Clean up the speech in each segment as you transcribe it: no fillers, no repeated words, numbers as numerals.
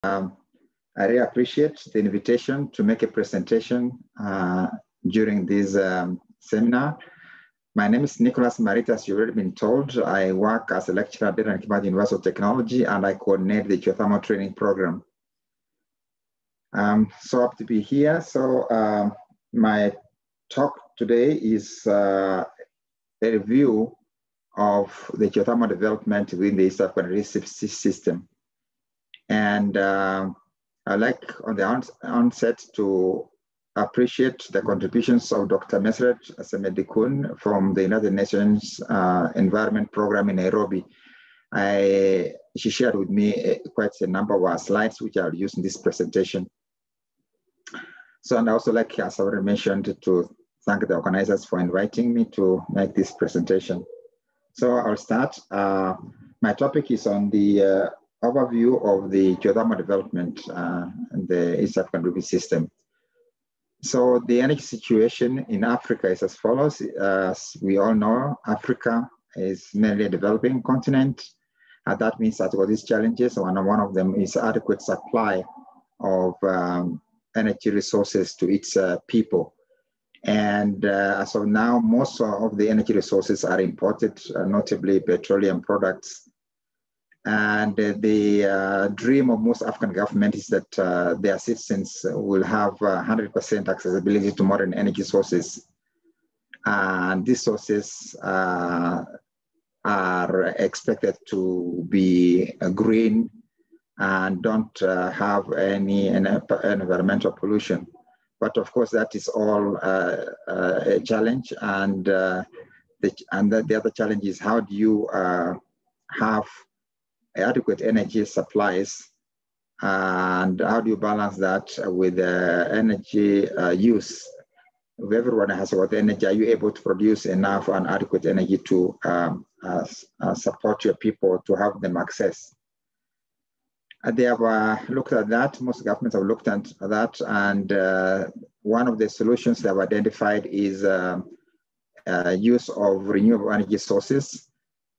I really appreciate the invitation to make a presentation during this seminar. My name is Nicholas Mariita, as you've already been told. I work as a lecturer at the University of Technology, and I coordinate the Geothermal training program. So happy to be here. So my talk today is a review of the geothermal development within the East African Reef system. And I'd like on the onset to appreciate the contributions of Dr. Meseret Semedikun from the United Nations Environment Program in Nairobi. She shared with me quite a number of our slides, which I'll use in this presentation. So, and I also like, as I already mentioned, to thank the organizers for inviting me to make this presentation. So I'll start. My topic is on the overview of the geothermal development in the East African Reef system. So the energy situation in Africa is as follows. As we all know, Africa is mainly a developing continent. That means that all these challenges, one of them is adequate supply of energy resources to its people. And as of now, most of the energy resources are imported, notably petroleum products. And the dream of most African governments is that their citizens will have 100% accessibility to modern energy sources. And these sources are expected to be green and don't have any environmental pollution. But of course, that is all a challenge. And the other challenge is, how do you have adequate energy supplies, and how do you balance that with energy use? If everyone has about energy, are you able to produce enough and adequate energy to support your people, to have them access? They have looked at that. Most governments have looked at that, and one of the solutions they have identified is use of renewable energy sources.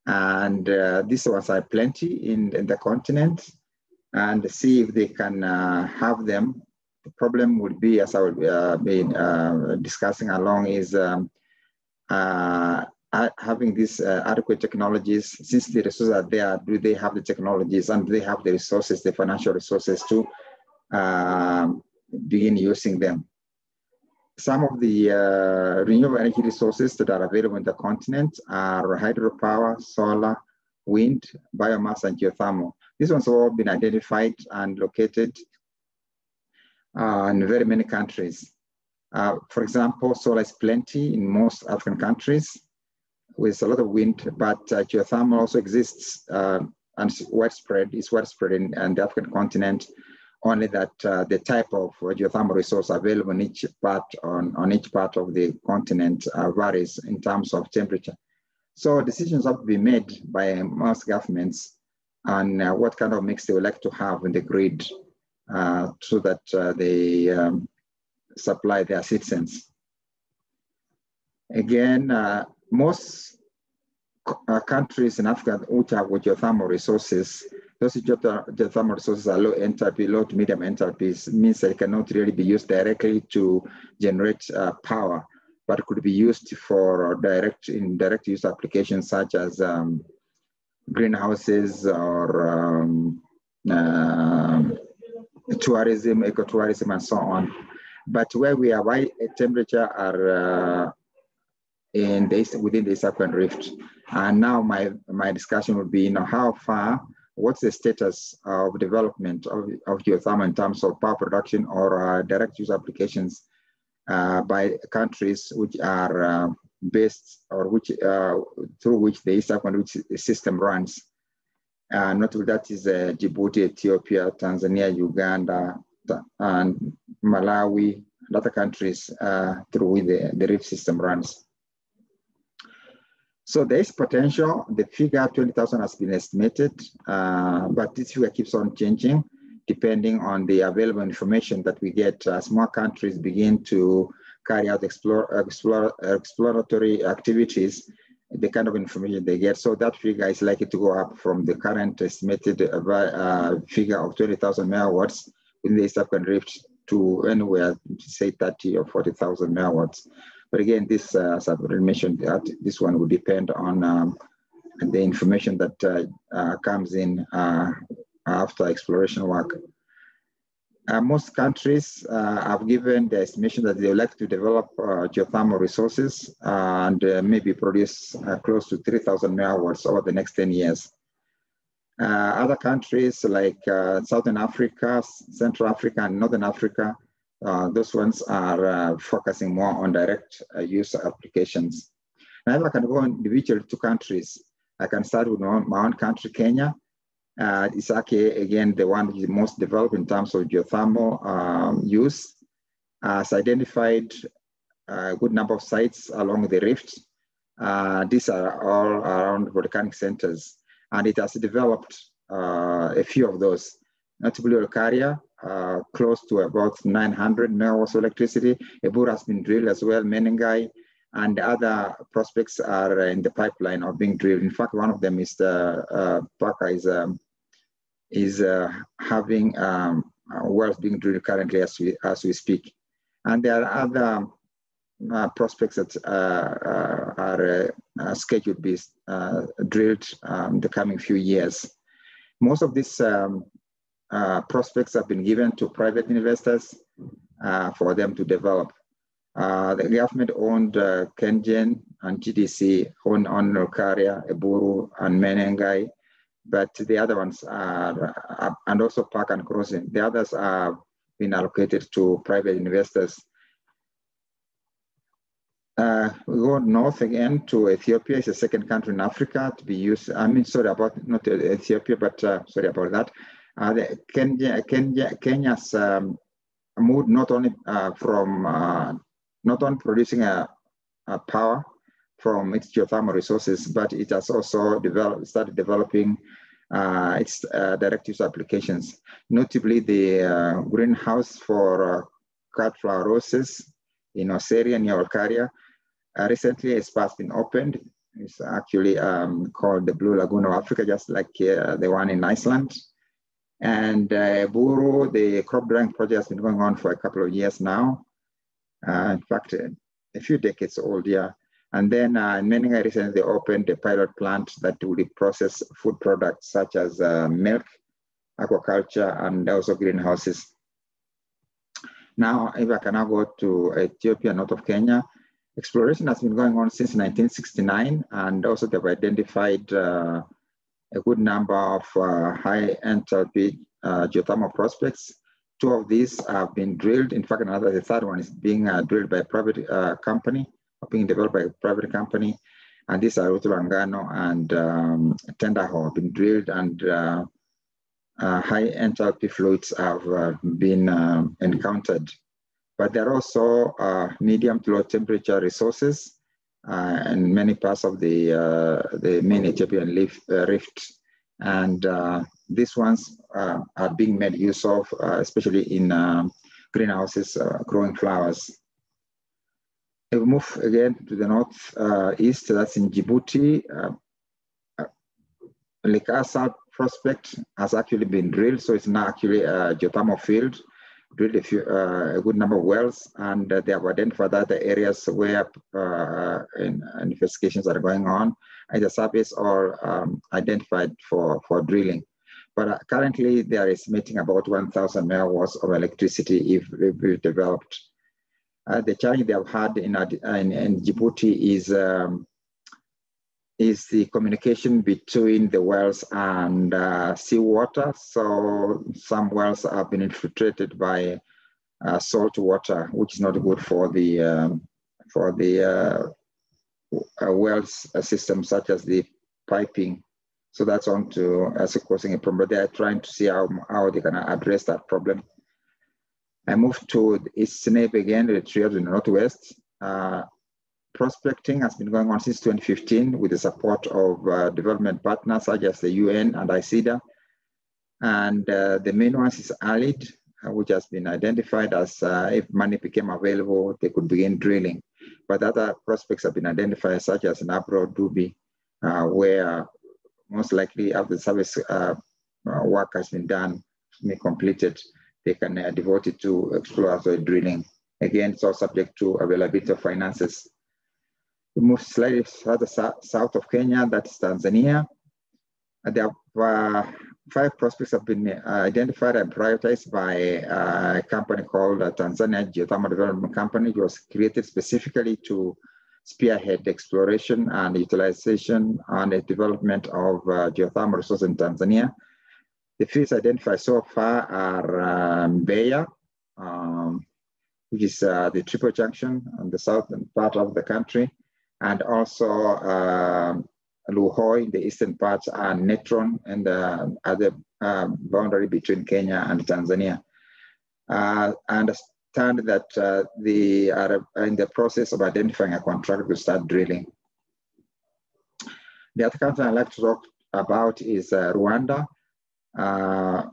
And these ones are plenty in the continent, and see if they can have them. The problem would be, as I will be discussing along, is having these adequate technologies. Since the resources are there, do they have the technologies, and do they have the resources, the financial resources to begin using them? Some of the renewable energy resources that are available in the continent are hydropower, solar, wind, biomass, and geothermal. These ones have all been identified and located in very many countries. For example, solar is plenty in most African countries with a lot of wind, but geothermal also exists and is widespread in the African continent. Only that the type of geothermal resource available in each part on each part of the continent varies in terms of temperature. So decisions have to be made by most governments on what kind of mix they would like to have in the grid so that they supply their citizens. Again, most countries in Africa which have geothermal resources, those geothermal resources are low enthalpy, low to medium enthalpies, means they cannot really be used directly to generate power, but could be used for direct use applications such as greenhouses or tourism, ecotourism, and so on. But where we are, high temperature are within the East African Rift. And now my discussion would be, how far, what's the status of development of geothermal in terms of power production or direct use applications by countries which are based, or which through which the East African system runs. Notably, that is Djibouti, Ethiopia, Tanzania, Uganda, and Malawi, and other countries through which the Reef system runs. So there is potential. The figure 20,000 has been estimated, but this figure keeps on changing depending on the available information that we get as more countries begin to carry out exploratory activities. the kind of information they get. So that figure is likely to go up from the current estimated figure of 20,000 megawatts in the East African Rift to anywhere, say 30 or 40,000 megawatts. But again, this, as I've already mentioned, that this one will depend on the information that comes in after exploration work. Most countries have given the estimation that they would like to develop geothermal resources and maybe produce close to 3,000 megawatts over the next 10 years. Other countries like Southern Africa, Central Africa, and Northern Africa, those ones are focusing more on direct use applications. Now, if I can go individually to countries, I can start with my own country, Kenya. It's actually, again, the one that is most developed in terms of geothermal use. Has identified a good number of sites along the rift. These are all around volcanic centers. And it has developed a few of those, notably Olkaria, close to about 900 megawatts of electricity. Eburu has been drilled as well, Menengai, and other prospects are in the pipeline of being drilled. In fact, one of them is Paka is having wells being drilled currently as we speak. And there are other prospects that are scheduled to be drilled in the coming few years. Most of these prospects have been given to private investors for them to develop. The government-owned Kengen and GDC own Olkaria, Eburu, and Menengai, but the other ones are, and also Park and Crossing, the others have been allocated to private investors. We go north again to Ethiopia. It's the second country in Africa to be used. I mean, sorry about not Ethiopia, but sorry about that. Kenya's moved not only from not only producing a power from its geothermal resources, but it has also started developing its direct use applications, notably the greenhouse for cut flower roses in Oseria near Olkaria. Recently, a spa has been opened. It's actually called the Blue Lagoon of Africa, just like the one in Iceland. And Buru, the crop drying project has been going on for a couple of years now. In fact, a few decades old, yeah. And then in Menengai recently they opened a pilot plant that will process food products such as milk, aquaculture, and also greenhouses. Now, if I can now go to Ethiopia, north of Kenya, exploration has been going on since 1969, and also they've identified a good number of high enthalpy geothermal prospects. Two of these have been drilled. In fact, the third one is being drilled by a private company, or being developed by a private company. And these are Uturangano and Tendaho have been drilled, and high enthalpy fluids have been encountered. But there are also medium to low temperature resources in many parts of the main Ethiopian rift. And these ones are being made use of, especially in greenhouses growing flowers. If we move again to the northeast, that's in Djibouti. Lake Assad prospect has actually been drilled, so it's now actually a geothermal field. Drilled a good number of wells, and they have identified other areas where investigations are going on, either surveys or identified for drilling. But currently, they are estimating about 1,000 megawatts of electricity if developed. The challenge they have had in Djibouti is the communication between the wells and seawater. So some wells have been infiltrated by salt water, which is not good for the wells system, such as the piping. So that's on to causing a problem. But they are trying to see how they can address that problem. I moved to East Snape again, Eritrea to the northwest. Prospecting has been going on since 2015 with the support of development partners such as the UN and ICIDA. And the main one is ALID, which has been identified as if money became available, they could begin drilling. but other prospects have been identified, such as Nabro, Dubi, where most likely after the service work has been done, completed, they can devote it to exploratory drilling. Again, it's all subject to availability of finances. We move slightly further south of Kenya, that's Tanzania. There are 5 prospects have been identified and prioritized by a company called Tanzania Geothermal Development Company. It was created specifically to spearhead exploration and utilization and the development of geothermal resources in Tanzania. The fields identified so far are Mbeya, which is the triple junction on the southern part of the country, and also Luhoi in the eastern part, and Netron and the other boundary between Kenya and Tanzania. I understand that they are in the process of identifying a contractor to start drilling. The other country I'd like to talk about is Rwanda.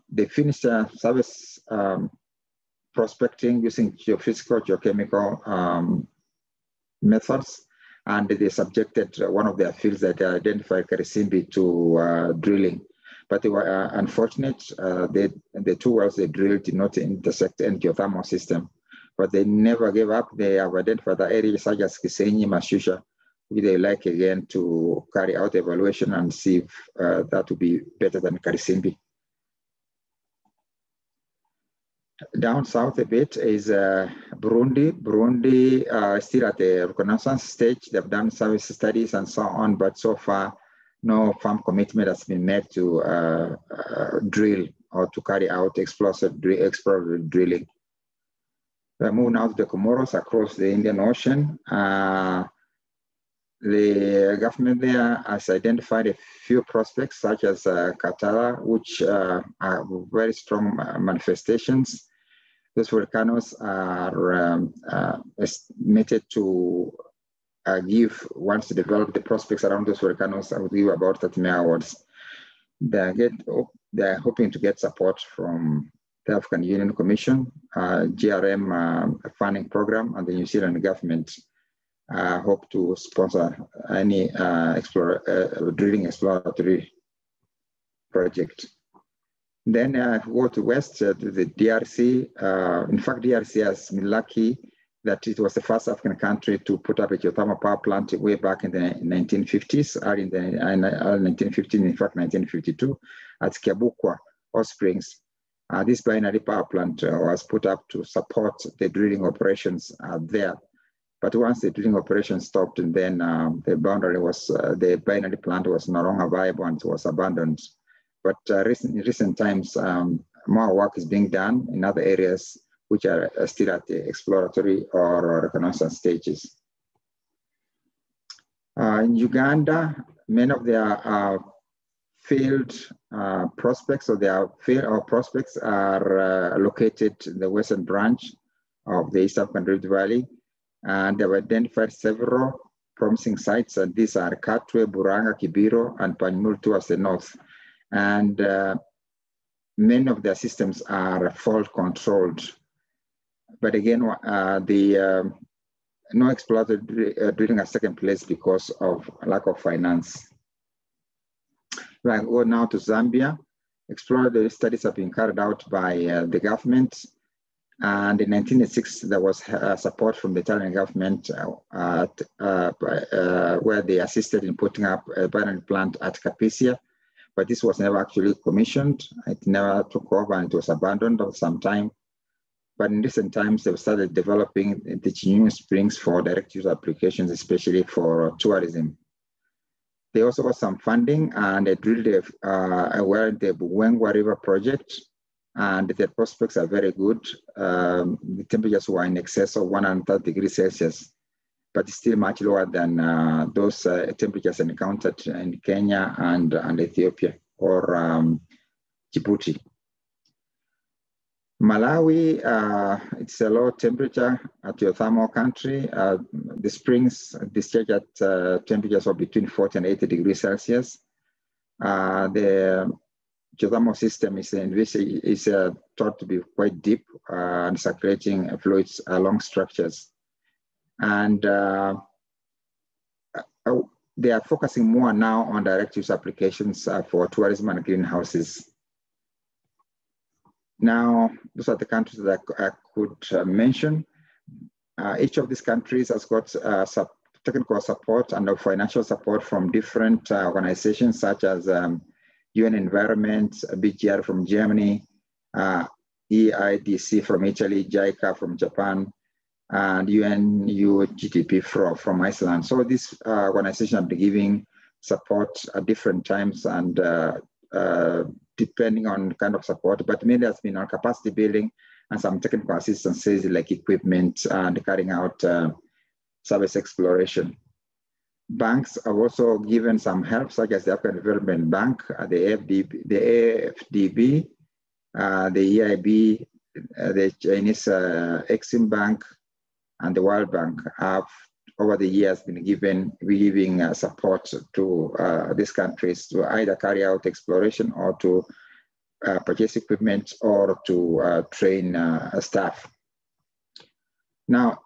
They finished service prospecting using geophysical, geochemical methods, and they subjected one of their fields that they identified, Karisimbi, to drilling. But they were unfortunate. The 2 wells they drilled did not intersect any geothermal system, but they never gave up. They have identified the areas such as Kisenyi, Mashusha, which they like again to carry out evaluation and see if that would be better than Karisimbi. Down south a bit is Burundi. Burundi still at the reconnaissance stage. They've done service studies and so on, but so far no firm commitment has been made to drill or to carry out exploratory drilling. We move now to the Comoros across the Indian Ocean. The government there has identified a few prospects such as Katara, which are very strong manifestations. Those volcanoes are estimated to give, once they develop the prospects around those volcanoes, I would give about 30 megawatts. They're hoping to get support from the African Union Commission, GRM funding program, and the New Zealand government hope to sponsor any drilling exploratory project. Then go to west to the DRC. In fact, DRC has been lucky that it was the first African country to put up a geothermal power plant way back in the 1950s, early in the 1950s, in fact 1952, at Kiabukwa Hot Springs. This binary power plant was put up to support the drilling operations there. But once the drilling operation stopped, and then the binary plant was no longer viable and it was abandoned. But in recent times, more work is being done in other areas which are still at the exploratory or reconnaissance stages. In Uganda, many of their field prospects, or their field or prospects, are located in the western branch of the East African Rift Valley, and they've identified several promising sites, and these are Katwe, Buranga, Kibiro, and Panymul towards the north. And many of their systems are fault controlled. But again, no exploratory drilling has taken place because of lack of finance. We go now to Zambia. Exploratory studies have been carried out by the government. And in 1986, there was support from the Italian government where they assisted in putting up a binary plant at Capisia. But this was never actually commissioned. It never took over and it was abandoned for some time. But in recent times, they've started developing the Chinyunyu Springs for direct use applications, especially for tourism. They also got some funding, and they drilled the Buwengwa River project, and the prospects are very good. The temperatures were in excess of 130 degrees Celsius, but it's still much lower than those temperatures encountered in Kenya and Ethiopia or Djibouti. Malawi, it's a low temperature geothermal country. The springs discharge at temperatures of between 40 and 80 degrees Celsius. The geothermal system is thought to be quite deep and circulating fluids along structures. And they are focusing more now on direct use applications for tourism and greenhouses. Now, those are the countries that I could mention. Each of these countries has got technical support and financial support from different organizations such as UN Environment, BGR from Germany, EIDC from Italy, JICA from Japan, and UNUGTP from Iceland. So these organizations have been giving support at different times and depending on kind of support, but mainly has been on capacity building and some technical assistance like equipment and carrying out service exploration. Banks have also given some help, such as the African Development Bank, the AFDB, the EIB, the Chinese Exim Bank, and the World Bank have over the years been giving support to these countries to either carry out exploration or to purchase equipment or to train staff. Now,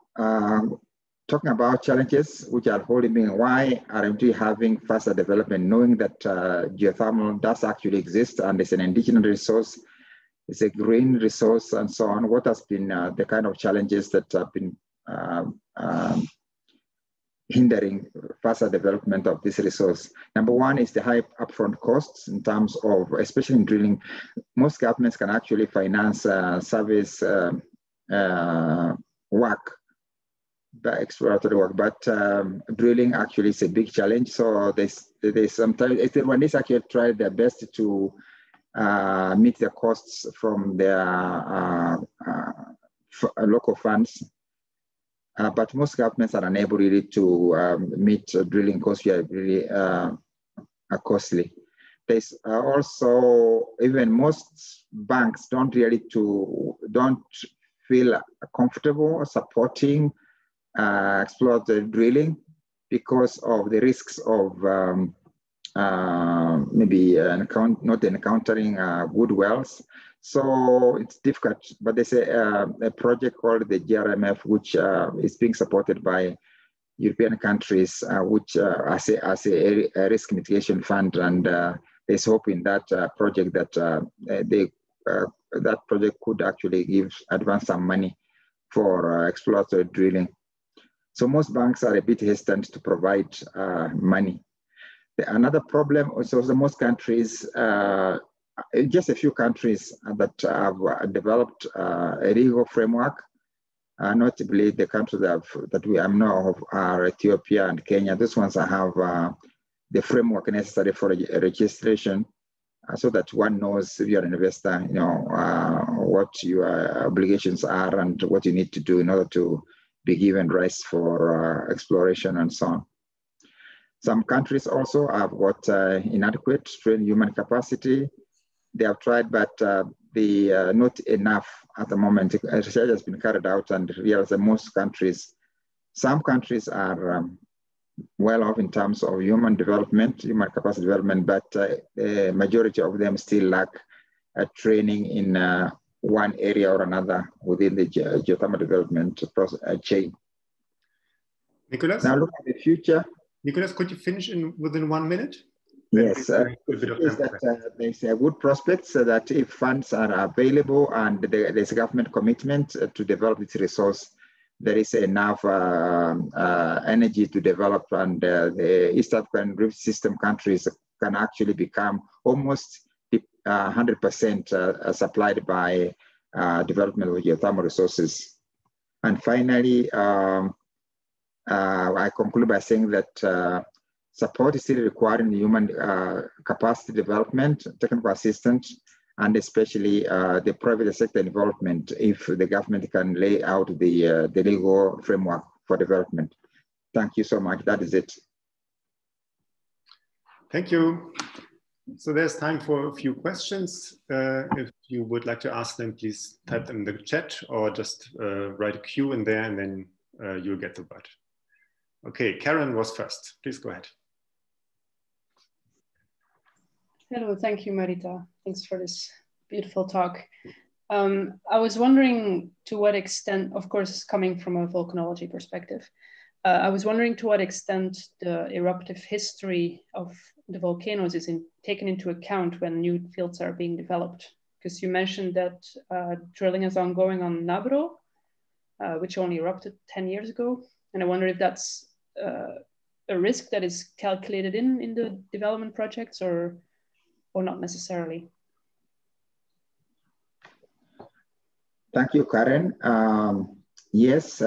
talking about challenges which are holding me, why aren't we having faster development, knowing that geothermal does actually exist and it's an indigenous resource, it's a green resource and so on. What has been the kind of challenges that have been hindering faster development of this resource? Number one is the high upfront costs in terms of, especially in drilling. Most governments can actually finance service work, exploratory work, but drilling actually is a big challenge. So they sometimes, when they actually try their best to meet the costs from their local funds, but most governments are unable really to meet drilling costs, which are really costly. There's also, even most banks don't feel comfortable supporting exploratory drilling because of the risks of maybe not encountering good wells. So it's difficult, but there's a project called the GRMF, which is being supported by European countries, which as a risk mitigation fund, and there's hope in that project that that project could actually advance some money for exploratory drilling. So most banks are a bit hesitant to provide money. Another problem also is most countries, just a few countries that have developed a legal framework, notably the countries that we know of are Ethiopia and Kenya. These ones have the framework necessary for registration, so that one knows if you're an investor, what your obligations are and what you need to do in order to be given rights for exploration and so on. Some countries also have got inadequate trained human capacity. They have tried, but not enough at the moment. Research has been carried out and realized that most countries, some countries are well off in terms of human capacity development, but the majority of them still lack training in one area or another within the geothermal development chain. Nicholas? Now look at the future. Nicholas, could you finish within 1 minute? Yes, there's a good prospect so that if funds are available and there's a government commitment to develop this resource, there is enough energy to develop, and the East African Rift System countries can actually become almost 100% supplied by development of geothermal resources. And finally, I conclude by saying that support is still required in human capacity development, technical assistance, and especially the private sector involvement if the government can lay out the legal framework for development. Thank you so much. That is it. Thank you. So there's time for a few questions. If you would like to ask them, please type them in the chat or just write a Q in there, and then you'll get the word. Okay, Karen was first. Please go ahead. Hello, thank you, Mariita. Thanks for this beautiful talk. I was wondering to what extent, of course, coming from a volcanology perspective, I was wondering to what extent the eruptive history of the volcanoes is taken into account when new fields are being developed. Because you mentioned that drilling is ongoing on Nabro, which only erupted 10 years ago. And I wonder if that's a risk that is calculated in the development projects or not necessarily. Thank you, Karen. Yes,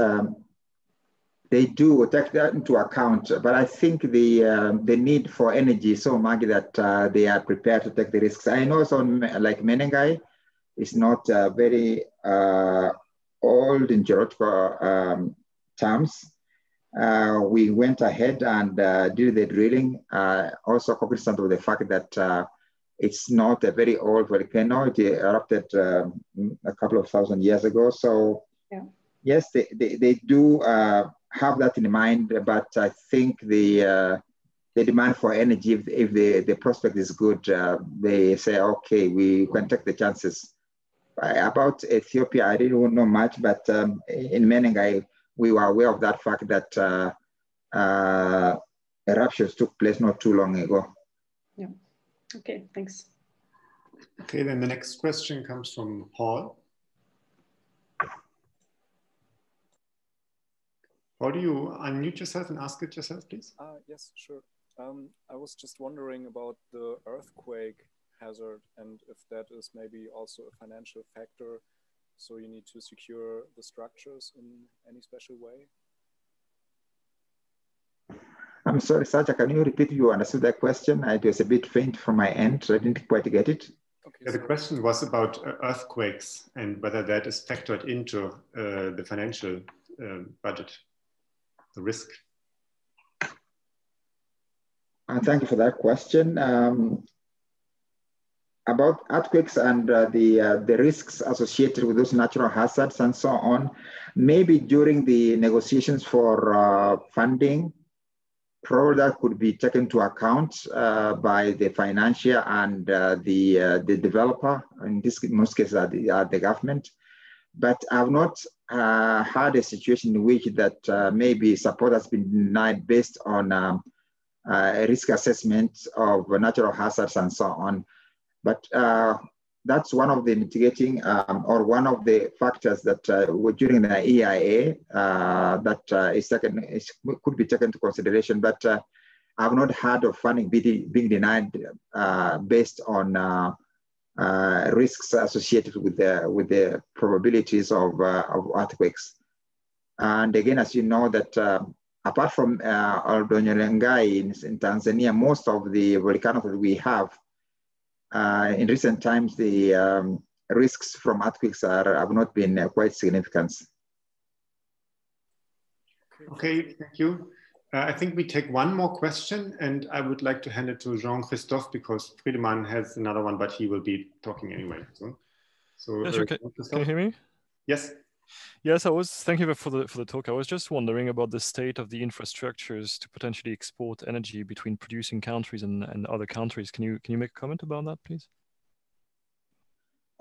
they do take that into account, but I think the need for energy is so much that they are prepared to take the risks. I know some like Menengai is not very old in geological terms. We went ahead and did the drilling, also cognizant of the fact that it's not a very old volcano. It erupted a couple of thousand years ago. So yeah. Yes, they do have that in mind, but I think the demand for energy, if the prospect is good, they say, okay, we can take the chances. About Ethiopia, I didn't know much, but in Menengai, we were aware of that fact that eruptions took place not too long ago. Yeah. Okay, thanks. Okay, then the next question comes from Paul. Paul, do you unmute yourself and ask it yourself, please? Yes, sure. I was just wondering about the earthquake hazard and if that is maybe also a financial factor. So you need to secure the structures in any special way? I'm sorry, Saja, can you repeat? You understood that question? It was a bit faint from my end, so I didn't quite get it. Okay, yeah, the question was about earthquakes and whether that is factored into the financial budget, the risk. Thank you for that question. About earthquakes and the risks associated with those natural hazards and so on, maybe during the negotiations for funding, probably that could be taken into account by the financier and the developer. In most cases, the government. But I've not had a situation in which that maybe support has been denied based on a risk assessment of natural hazards and so on. But that's one of the mitigating or one of the factors that during the EIA that could be taken into consideration. But I've not heard of funding being denied based on risks associated with the probabilities of earthquakes. And again, as you know, that apart from Aldonyolengai in Tanzania, most of the volcanoes that we have in recent times, the risks from earthquakes have not been quite significant. Okay, thank you. I think we take one more question, and I would like to hand it to Jean-Christophe because Friedemann has another one, but he will be talking anyway. So yeah, sure. Can you hear me? Yes. Yes, thank you for the talk. I was just wondering about the state of the infrastructures to potentially export energy between producing countries and other countries. Can you make a comment about that, please?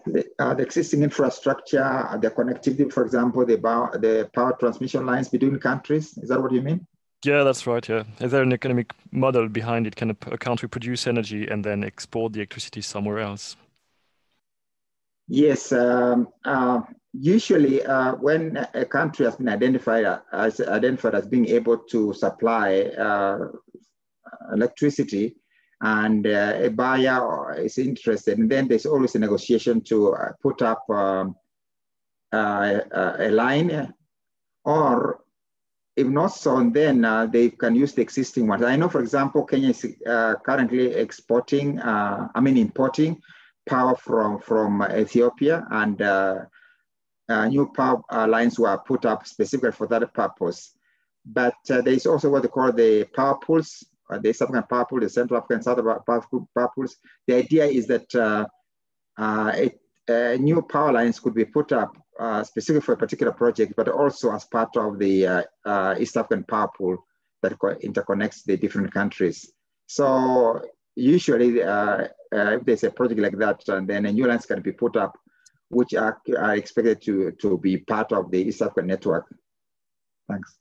The existing infrastructure, the connectivity, for example, the power transmission lines between countries. Is that what you mean? Yeah, that's right. Yeah. Is there an economic model behind it? Can a country produce energy and then export the electricity somewhere else? Yes. Usually, when a country has been identified as being able to supply electricity, and a buyer is interested, and then there's always a negotiation to put up a line, or if not so, then they can use the existing ones. I know, for example, Kenya is currently importing power from Ethiopia, and new power lines were put up specifically for that purpose. But there is also what they call the power pools, the East African power pool, the Central African South African power pools. The idea is that new power lines could be put up specifically for a particular project, but also as part of the East African power pool that interconnects the different countries. So usually, if there's a project like that, and then a new lines can be put up which are expected to be part of the East African network. Thanks.